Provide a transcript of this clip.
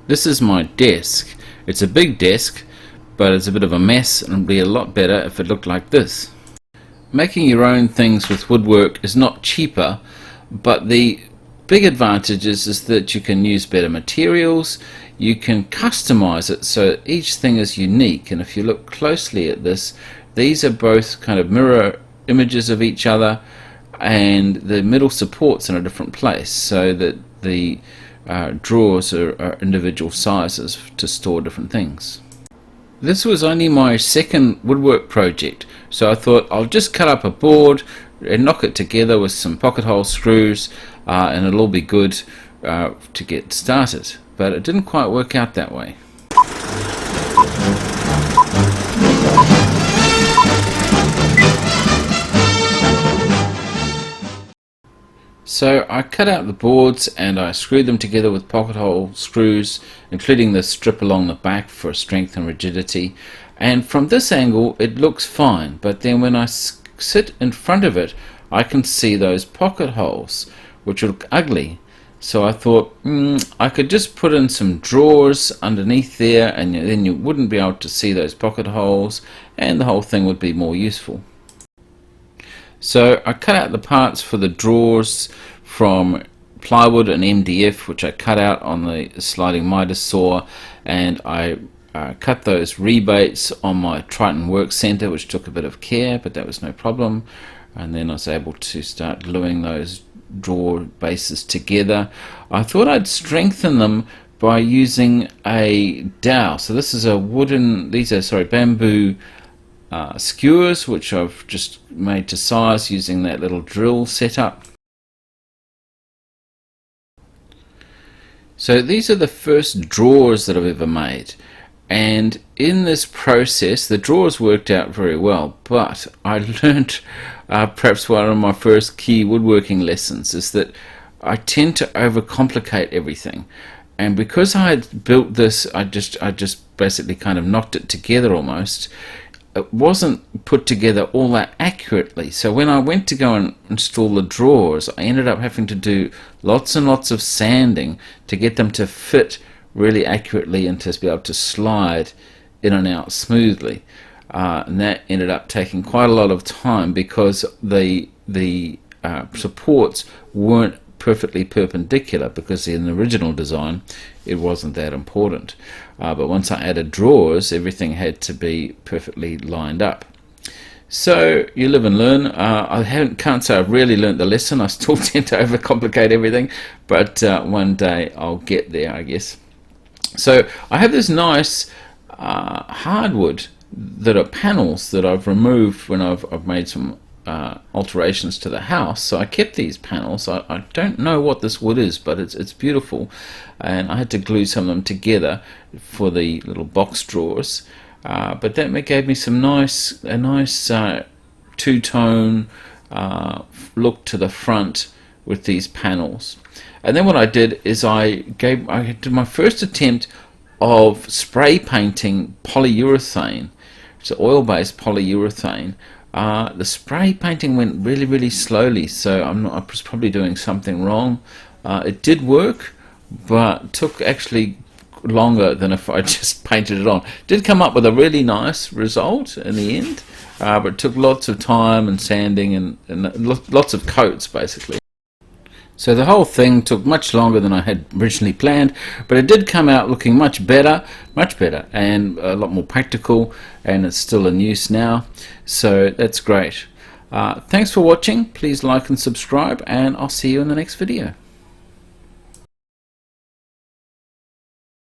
This is my desk. It's a big desk, but it's a bit of a mess, and it'd be a lot better if it looked like this. Making your own things with woodwork is not cheaper, but the big advantage is that you can use better materials, you can customize it so each thing is unique. And if you look closely at this, these are both kind of mirror images of each other, and the middle support's in a different place so that the drawers are individual sizes to store different things. This was only my second woodwork project, so I thought I'll just cut up a board and knock it together with some pocket hole screws, and it'll all be good to get started. But it didn't quite work out that way. So I cut out the boards and I screwed them together with pocket hole screws, including the strip along the back for strength and rigidity. And from this angle it looks fine, but then when I sit in front of it I can see those pocket holes, which look ugly. So I thought I could just put in some drawers underneath there, and then you wouldn't be able to see those pocket holes and the whole thing would be more useful. So I cut out the parts for the drawers from plywood and MDF, which I cut out on the sliding miter saw, and I cut those rebates on my Triton Work Center, which took a bit of care, but that was no problem. And then I was able to start gluing those drawer bases together. I thought I'd strengthen them by using a dowel. So this is a wooden, bamboo skewers, which I've just made to size using that little drill setup. So these are the first drawers that I've ever made, and in this process the drawers worked out very well, but I learned perhaps one of my first key woodworking lessons is that I tend to overcomplicate everything. And because I had built this, I just basically kind of knocked it together almost. It wasn't put together all that accurately, so when I went to go and install the drawers I ended up having to do lots and lots of sanding to get them to fit really accurately and to be able to slide in and out smoothly, and that ended up taking quite a lot of time because the supports weren't perfectly perpendicular, because in the original design it wasn't that important, but once I added drawers everything had to be perfectly lined up. So you live and learn. Can't say I've really learned the lesson. I still tend to overcomplicate everything, but one day I'll get there, I guess. So I have this nice hardwood that are panels that I've removed when I've made some alterations to the house. So I kept these panels. I don't know what this wood is, but it's beautiful, and I had to glue some of them together for the little box drawers, but that gave me some a nice two-tone look to the front with these panels. And then what I did is I did my first attempt of spray painting polyurethane. It's oil-based polyurethane. The spray painting went really slowly, so I was probably doing something wrong. It did work, but took actually longer than if I just painted it on. Did come up with a really nice result in the end, but it took lots of time and sanding and lots of coats basically. So the whole thing took much longer than I had originally planned, but it did come out looking much better, and a lot more practical, and it's still in use now, so that's great. Thanks for watching. Please like and subscribe, and I'll see you in the next video.